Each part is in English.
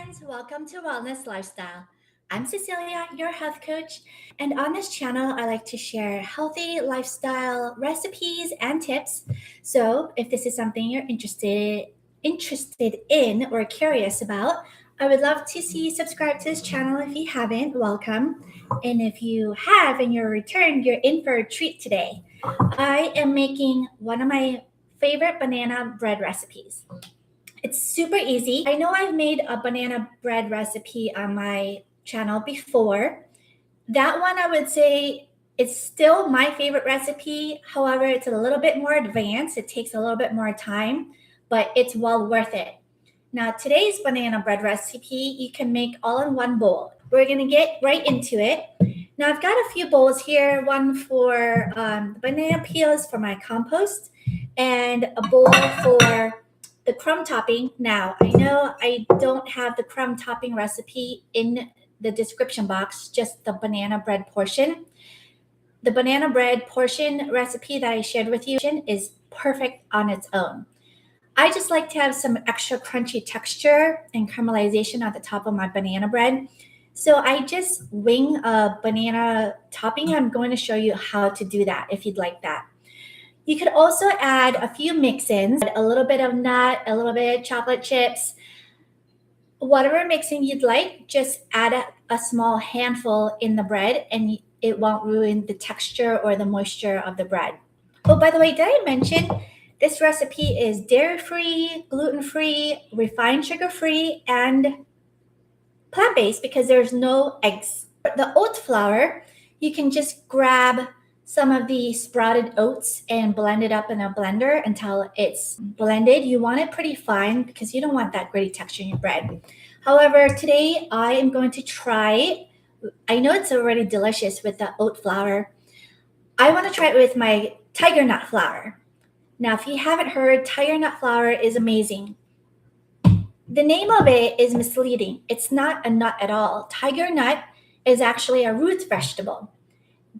friends, welcome to Wellness Lifestyle. I'm Cecilia, your health coach, and on this channel, I like to share healthy lifestyle recipes and tips. So, if this is something you're interested in or curious about, I would love to see you subscribe to this channel. If you haven't, welcome. And if you have and you're returned, you're in for a treat today. I am making one of my favorite banana bread recipes. It's super easy. I know I've made a banana bread recipe on my channel before. That one I would say it's still my favorite recipe. However, it's a little bit more advanced. It takes a little bit more time, but it's well worth it. Now, today's banana bread recipe, you can make all in one bowl. We're going to get right into it. Now, I've got a few bowls here, one for banana peels for my compost and a bowl for the crumb topping. Now, I know I don't have the crumb topping recipe in the description box, just the banana bread portion. The banana bread portion recipe that I shared with you is perfect on its own. I just like to have some extra crunchy texture and caramelization at the top of my banana bread. So I just wing a banana topping. I'm going to show you how to do that if you'd like that. You could also add a few mix-ins, a little bit of nut, a little bit of chocolate chips. Whatever mixing you'd like, just add a small handful in the bread and it won't ruin the texture or the moisture of the bread. Oh, by the way, did I mention this recipe is dairy-free, gluten-free, refined sugar-free, and plant-based because there's no eggs. The oat flour, you can just grab some of the sprouted oats and blend it up in a blender until it's blended. You want it pretty fine because you don't want that gritty texture in your bread. However, today I am going to try, I know it's already delicious with the oat flour. I want to try it with my tiger nut flour. Now, if you haven't heard, tiger nut flour is amazing. The name of it is misleading. It's not a nut at all. Tiger nut is actually a root vegetable.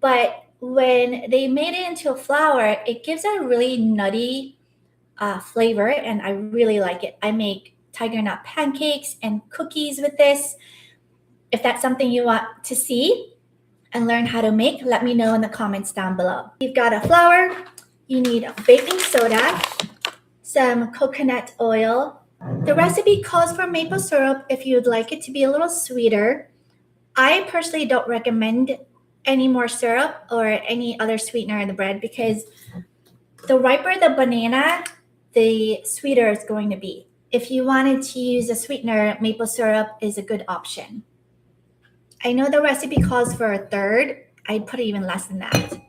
But when they made it into a flour, it gives a really nutty flavor, and I really like it. I make tiger nut pancakes and cookies with this. If that's something you want to see and learn how to make, let me know in the comments down below. You've got a flour, you need a baking soda, some coconut oil. The recipe calls for maple syrup if you'd like it to be a little sweeter. I personally don't recommend any more syrup or any other sweetener in the bread because the riper the banana, the sweeter it's going to be. If you wanted to use a sweetener, maple syrup is a good option. I know the recipe calls for a third. I'd put even less than that.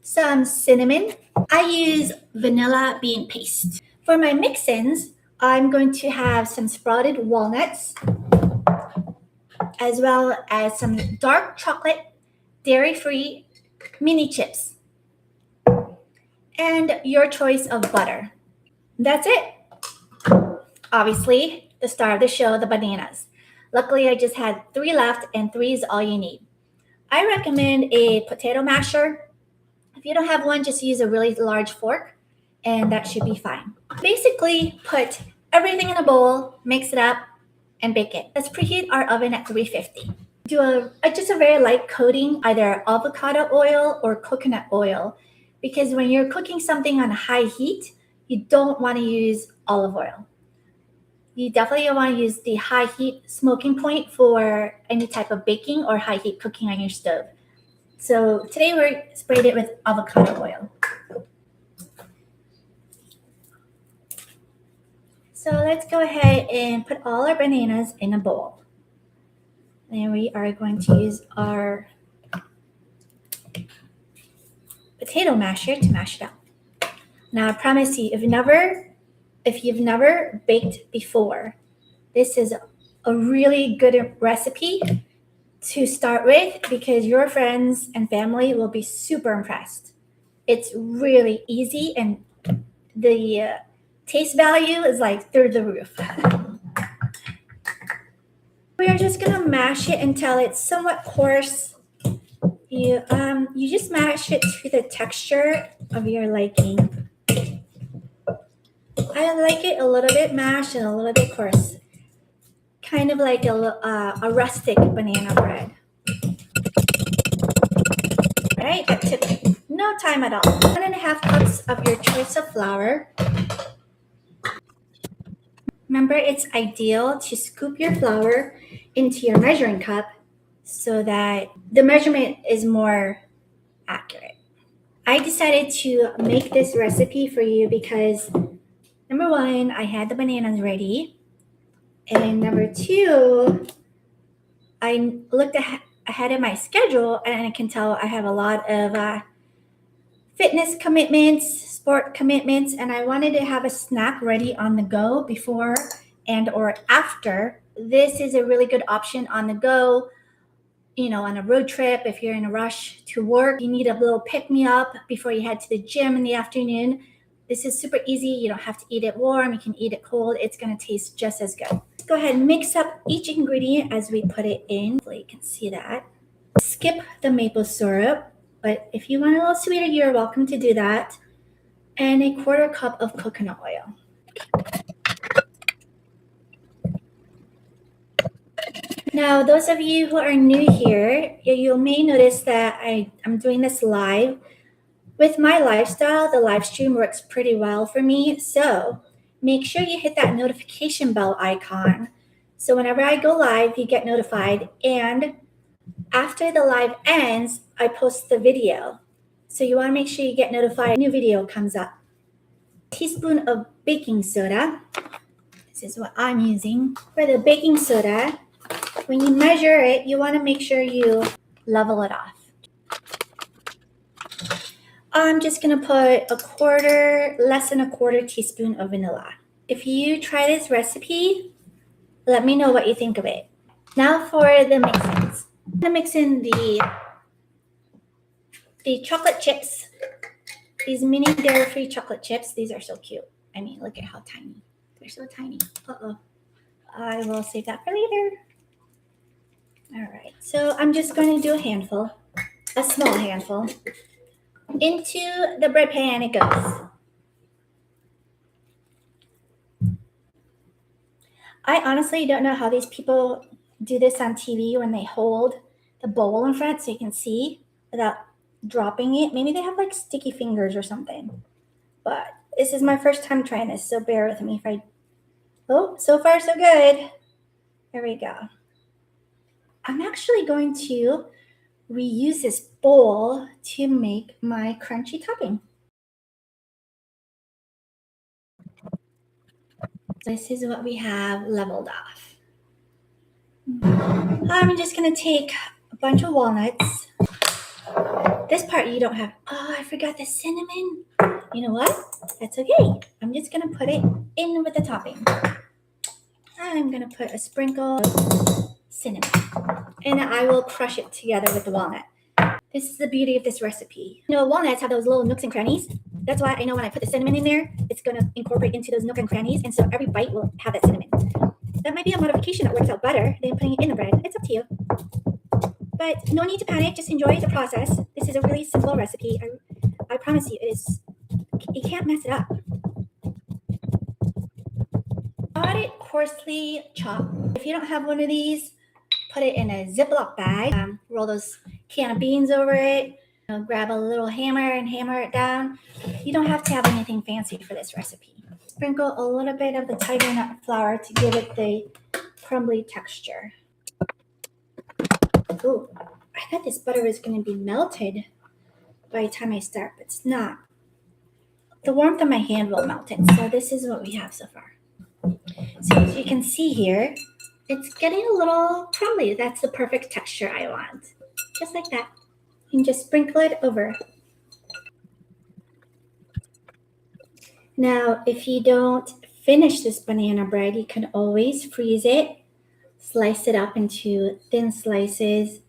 Some cinnamon. I use vanilla bean paste. For my mix-ins, I'm going to have some sprouted walnuts as well as some dark chocolate dairy-free mini chips, and your choice of butter. That's it. Obviously, the star of the show, the bananas. Luckily, I just had 3 left, and 3 is all you need. I recommend a potato masher. If you don't have one, just use a really large fork, and that should be fine. Basically, put everything in a bowl, mix it up, and bake it. Let's preheat our oven at 350. Do just a very light coating, either avocado oil or coconut oil, because when you're cooking something on high heat, you don't want to use olive oil. You definitely want to use the high heat smoking point for any type of baking or high heat cooking on your stove. So today we sprayed it with avocado oil. So let's go ahead and put all our bananas in a bowl. And we are going to use our potato masher to mash it up. Now, I promise you, if you've never baked before, this is a really good recipe to start with because your friends and family will be super impressed. It's really easy and the taste value is like through the roof. We are just gonna mash it until it's somewhat coarse. You just mash it to the texture of your liking. I like it a little bit mashed and a little bit coarse. kind of like a rustic banana bread. Right, that took no time at all. 1.5 cups of your choice of flour. Remember, it's ideal to scoop your flour into your measuring cup so that the measurement is more accurate. I decided to make this recipe for you because number one, I had the bananas ready. And number two, I looked ahead of my schedule and I can tell I have a lot of fitness commitments, sport commitments, and I wanted to have a snack ready on the go before and or after. This is a really good option on the go, on a road trip. If you're in a rush to work, you need a little pick-me-up before you head to the gym in the afternoon. This is super easy. You don't have to eat it warm. You can eat it cold. It's going to taste just as good. Go ahead and mix up each ingredient as we put it in. Hopefully you can see that. Skip the maple syrup, but if you want a little sweeter, you're welcome to do that. And a 1/4 cup of coconut oil. Now, those of you who are new here, you may notice that I'm doing this live. With my lifestyle, the live stream works pretty well for me. So make sure you hit that notification bell icon. So whenever I go live, you get notified. And after the live ends, I post the video. So you want to make sure you get notified when a new video comes up. A teaspoon of baking soda. This is what I'm using. For the baking soda, when you measure it, you want to make sure you level it off. I'm just going to put less than a 1/4 teaspoon of vanilla. If you try this recipe, let me know what you think of it. Now for the mix-ins. I'm going to mix in the chocolate chips. These mini dairy-free chocolate chips. These are so cute. I mean, look at how tiny. They're so tiny. Uh-oh. I will save that for later. All right. So I'm just going to do a small handful. Into the bread pan it goes. I honestly don't know how these people do this on TV when they hold the bowl in front so you can see without dropping it. Maybe they have like sticky fingers or something. But this is my first time trying this, so bear with me so far so good. There we go. I'm actually going to reuse this bowl to make my crunchy topping. This is what we have leveled off. I'm just going to take a bunch of walnuts. This part you don't have. Oh, I forgot the cinnamon. You know what? That's okay. I'm just going to put it in with the topping. I'm going to put a sprinkle of cinnamon. And I will crush it together with the walnut. This is the beauty of this recipe. Walnuts have those little nooks and crannies. That's why I know when I put the cinnamon in there, it's going to incorporate into those nooks and crannies. And so every bite will have that cinnamon. That might be a modification that works out better than putting it in the bread. It's up to you. But no need to panic. Just enjoy the process. This is a really simple recipe. I promise you, you can't mess it up. Got it coarsely chopped. If you don't have one of these, put it in a Ziploc bag. Roll those can of beans over it. Grab a little hammer and hammer it down. You don't have to have anything fancy for this recipe. Sprinkle a little bit of the tiger nut flour to give it the crumbly texture. Ooh, I thought this butter was going to be melted by the time I start, but it's not. The warmth of my hand will melt it, so this is what we have so far. So as you can see here, it's getting a little crumbly. That's the perfect texture I want. Just like that. You can just sprinkle it over. Now, if you don't finish this banana bread, you can always freeze it, slice it up into thin slices,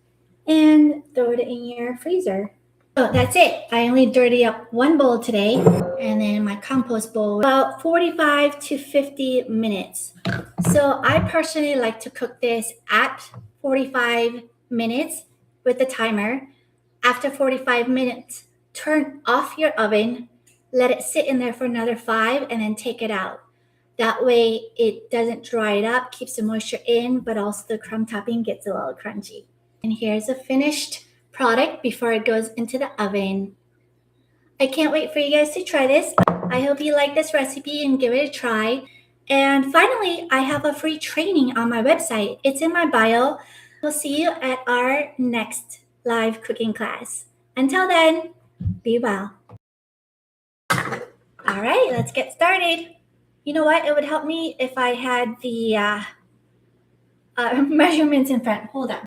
and throw it in your freezer. So that's it. I only dirty up one bowl today, and then my compost bowl, about 45 to 50 minutes. So I personally like to cook this at 45 minutes with the timer. After 45 minutes, turn off your oven, let it sit in there for another 5, and then take it out. That way it doesn't dry it up, keeps the moisture in, but also the crumb topping gets a little crunchy. And here's a finished product before it goes into the oven. I can't wait for you guys to try this. I hope you like this recipe and give it a try. And finally, I have a free training on my website. It's in my bio. We'll see you at our next live cooking class. Until then, be well. All right, let's get started. You know what? It would help me if I had the measurements in front. Hold on.